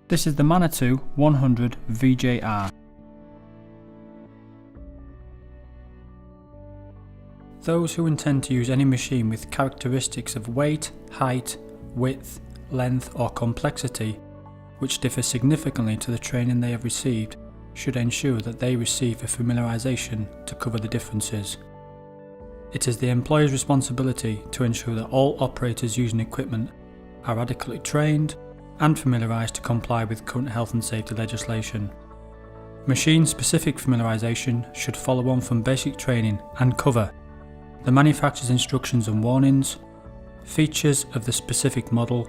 This is the Manitou 100 VJR. Those who intend to use any machine with characteristics of weight, height, width, length or complexity which differ significantly to the training they have received should ensure that they receive a familiarisation to cover the differences. It is the employer's responsibility to ensure that all operators using equipment are adequately trained and familiarised to comply with current health and safety legislation. Machine-specific familiarisation should follow on from basic training and cover the manufacturer's instructions and warnings, features of the specific model,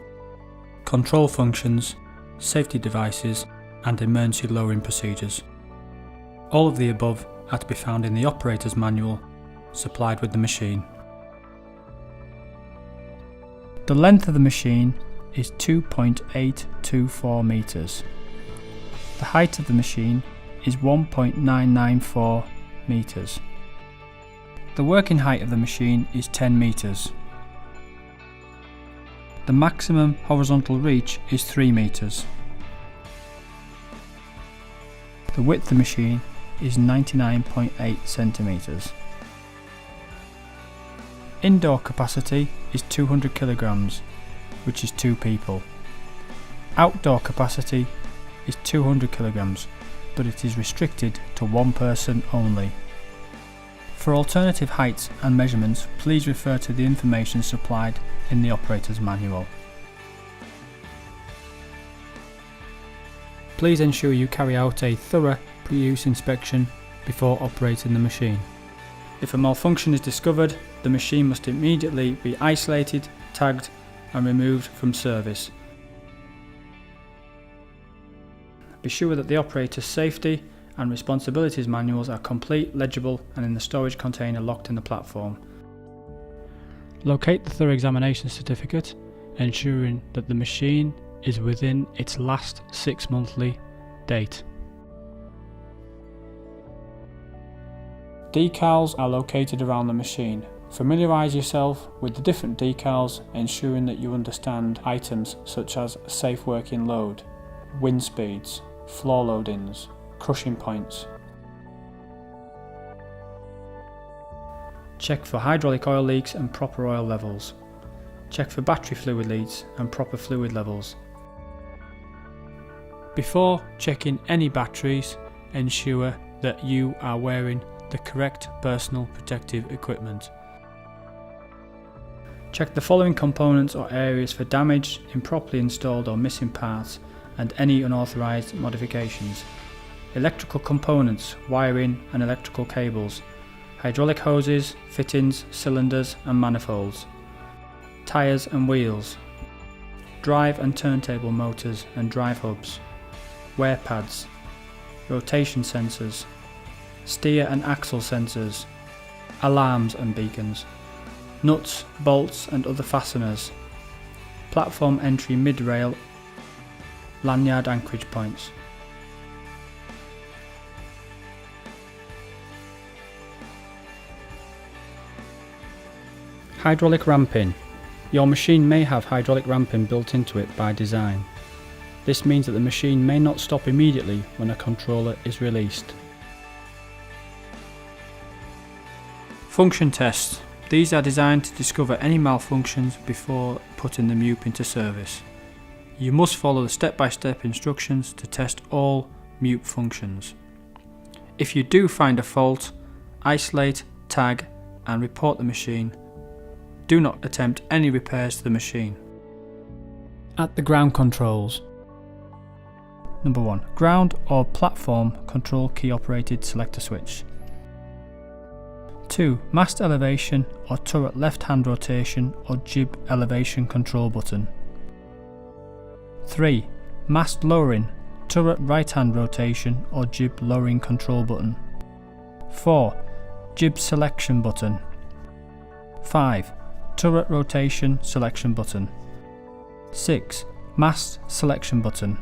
control functions, safety devices and emergency lowering procedures. All of the above are to be found in the operator's manual supplied with the machine. The length of the machine is 2.824 meters. The height of the machine is 1.994 meters. The working height of the machine is 10 meters. The maximum horizontal reach is 3 meters. The width of the machine is 99.8 centimeters. Indoor capacity is 200 kilograms, which is 2 people. Outdoor capacity is 200 kilograms, but it is restricted to 1 person only. For alternative heights and measurements, please refer to the information supplied in the operator's manual. Please ensure you carry out a thorough pre-use inspection before operating the machine. If a malfunction is discovered, the machine must immediately be isolated, tagged and removed from service. Be sure that the operator's safety and responsibilities manuals are complete, legible and in the storage container locked in the platform. Locate the thorough examination certificate, ensuring that the machine is within its last 6-monthly date. Decals are located around the machine. Familiarise yourself with the different decals, ensuring that you understand items such as safe working load, wind speeds, floor loadings, crushing points. Check for hydraulic oil leaks and proper oil levels. Check for battery fluid leaks and proper fluid levels. Before checking any batteries, ensure that you are wearing the correct personal protective equipment. Check the following components or areas for damaged, improperly installed or missing parts and any unauthorised modifications. Electrical components, wiring and electrical cables, hydraulic hoses, fittings, cylinders and manifolds, tyres and wheels, drive and turntable motors and drive hubs, wear pads, rotation sensors, steer and axle sensors, alarms and beacons, nuts, bolts and other fasteners, platform entry mid-rail, lanyard anchorage points. Hydraulic ramping. Your machine may have hydraulic ramping built into it by design. This means that the machine may not stop immediately when a controller is released. Function tests. These are designed to discover any malfunctions before putting the MEWP into service. You must follow the step-by-step instructions to test all MEWP functions. If you do find a fault, isolate, tag and report the machine. Do not attempt any repairs to the machine. At the ground controls. Number 1. Ground or platform control key operated selector switch. 2. Mast elevation or turret left hand rotation or jib elevation control button. 3. Mast lowering, turret right hand rotation or jib lowering control button. 4. Jib selection button. 5. Turret rotation selection button. 6. Mast selection button.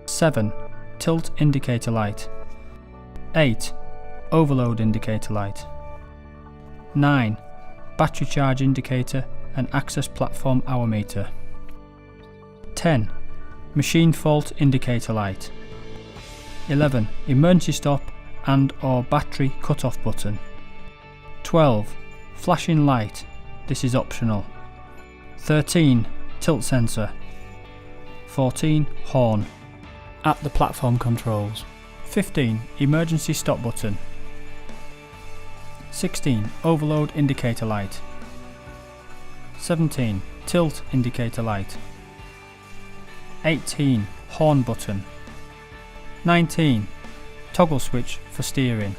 7. Tilt indicator light. 8. Overload indicator light. 9. Battery charge indicator and access platform hour meter. 10. Machine fault indicator light. 11. Emergency stop and or battery cut-off button. 12. Flashing light. This is optional. 13. Tilt sensor. 14. Horn. At the platform controls. 15. Emergency stop button. 16. Overload indicator light. 17. Tilt indicator light. 18. Horn button. 19. Toggle switch for steering.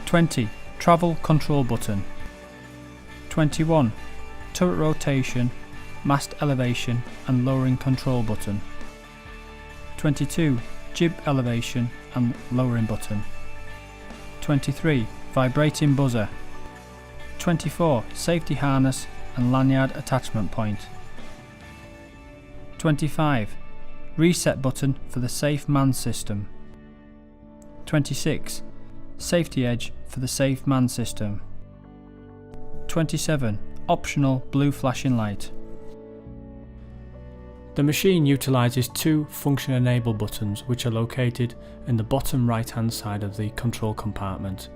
20. Travel control button. 21. Turret rotation, mast elevation and lowering control button. 22. Jib elevation and lowering button. 23. Vibrating buzzer. 24. Safety harness and lanyard attachment point. 25. Reset button for the safe man system. 26. Safety edge for the safe man system. 27. Optional blue flashing light. The machine utilises two function enable buttons which are located in the bottom right hand side of the control compartment.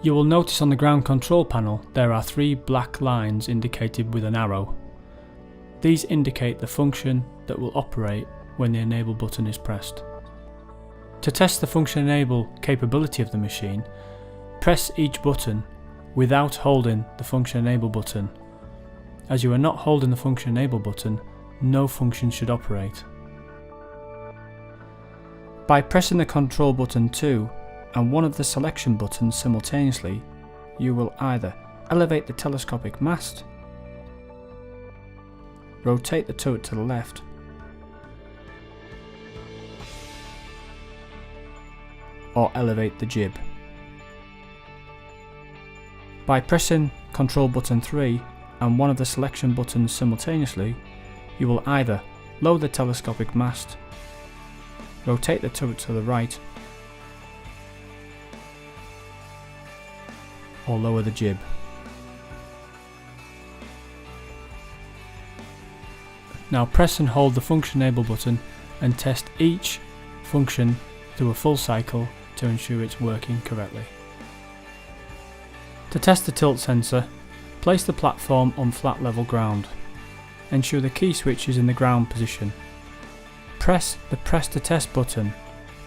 You will notice on the ground control panel there are three black lines indicated with an arrow. These indicate the function that will operate when the enable button is pressed. To test the function enable capability of the machine, press each button without holding the function enable button. As you are not holding the function enable button, no function should operate. By pressing the control button 2 and one of the selection buttons simultaneously, you will either elevate the telescopic mast, rotate the turret to the left, or elevate the jib. By pressing control button 3 and one of the selection buttons simultaneously, you will either lower the telescopic mast, rotate the turret to the right, or lower the jib. Now press and hold the function enable button and test each function through a full cycle to ensure it's working correctly. To test the tilt sensor, place the platform on flat level ground. Ensure the key switch is in the ground position. Press the press to test button.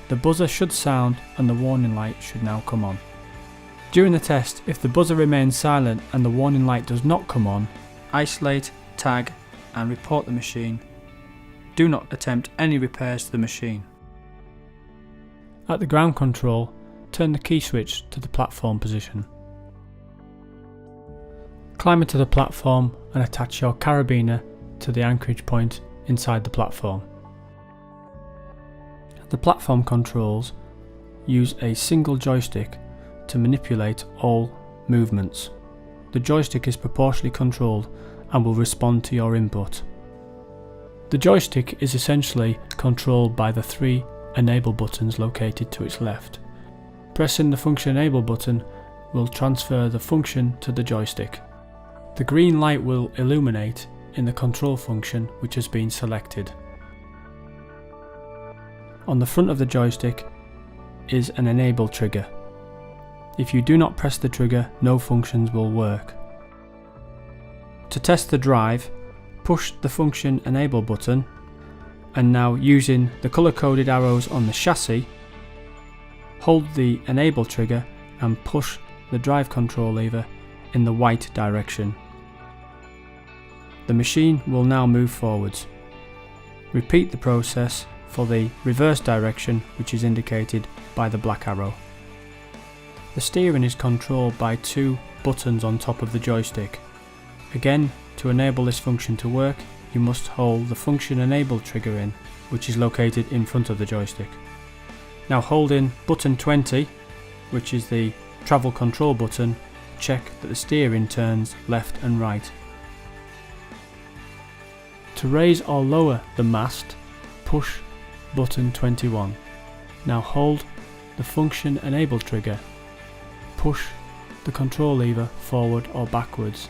The buzzer should sound and the warning light should now come on. During the test, if the buzzer remains silent and the warning light does not come on, isolate, tag and report the machine. Do not attempt any repairs to the machine. At the ground control, turn the key switch to the platform position. Climb into the platform and attach your carabiner to the anchorage point inside the platform. The platform controls use a single joystick to manipulate all movements. The joystick is proportionally controlled and will respond to your input. The joystick is essentially controlled by the three enable buttons located to its left. Pressing the function enable button will transfer the function to the joystick. The green light will illuminate in the control function which has been selected. On the front of the joystick is an enable trigger. If you do not press the trigger, no functions will work. To test the drive, push the function enable button and now using the colour-coded arrows on the chassis, hold the enable trigger and push the drive control lever in the white direction. The machine will now move forwards. Repeat the process for the reverse direction, which is indicated by the black arrow. The steering is controlled by two buttons on top of the joystick. Again, to enable this function to work, you must hold the function enable trigger in, which is located in front of the joystick. Now holding button 20, which is the travel control button, check that the steering turns left and right. To raise or lower the mast, push button 21. Now hold the function enable trigger. Push the control lever forward or backwards.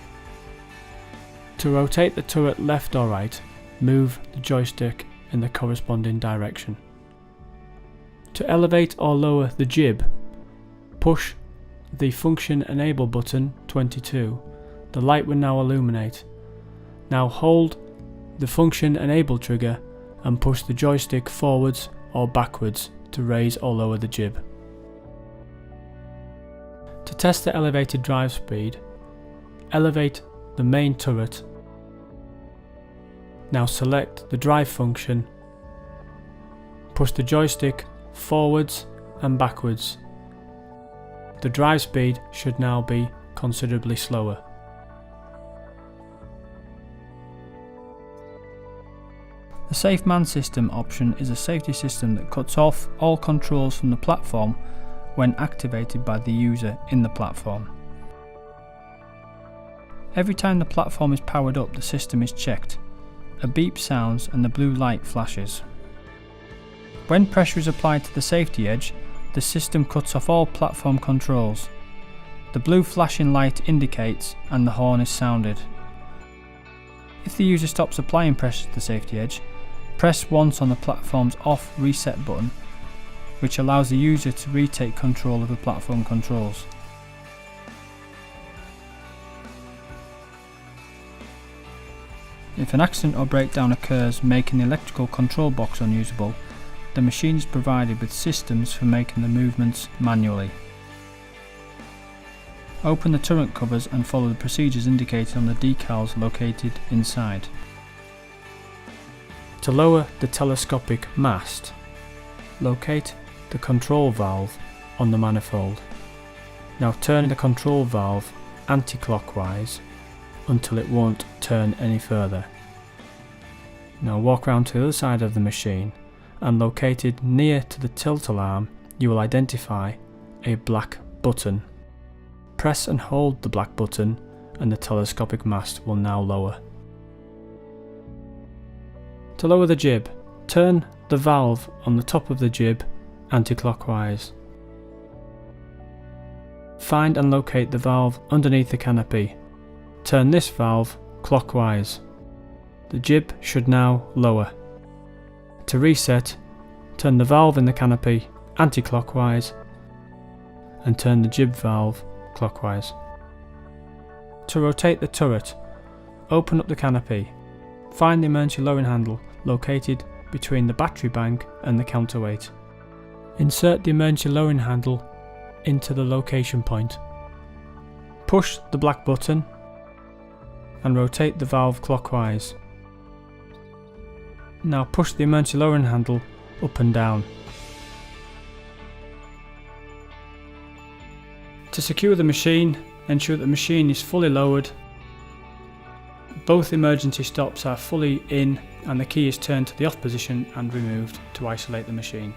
To rotate the turret left or right, move the joystick in the corresponding direction. To elevate or lower the jib, push the Function Enable button 22. The light will now illuminate. Now hold the Function Enable trigger and push the joystick forwards or backwards to raise or lower the jib. To test the elevated drive speed, elevate the main turret. Now select the drive function, push the joystick forwards and backwards. The drive speed should now be considerably slower. The Safe Man System option is a safety system that cuts off all controls from the platform when activated by the user in the platform. Every time the platform is powered up, the system is checked. A beep sounds and the blue light flashes. When pressure is applied to the safety edge, the system cuts off all platform controls. The blue flashing light indicates and the horn is sounded. If the user stops applying pressure to the safety edge, press once on the platform's off reset button, which allows the user to retake control of the platform controls. If an accident or breakdown occurs making the electrical control box unusable, the machine is provided with systems for making the movements manually. Open the turret covers and follow the procedures indicated on the decals located inside. To lower the telescopic mast, locate the control valve on the manifold. Now turn the control valve anti-clockwise until it won't turn any further. Now walk around to the other side of the machine, and located near to the tilt alarm you will identify a black button. Press and hold the black button and the telescopic mast will now lower. To lower the jib, turn the valve on the top of the jib anti-clockwise. Find and locate the valve underneath the canopy. Turn this valve clockwise. The jib should now lower. To reset, turn the valve in the canopy anti-clockwise and turn the jib valve clockwise. To rotate the turret, open up the canopy. Find the emergency lowering handle located between the battery bank and the counterweight. Insert the emergency lowering handle into the location point. Push the black button and rotate the valve clockwise. Now push the emergency lowering handle up and down. To secure the machine, ensure that the machine is fully lowered. Both emergency stops are fully in and the key is turned to the off position and removed to isolate the machine.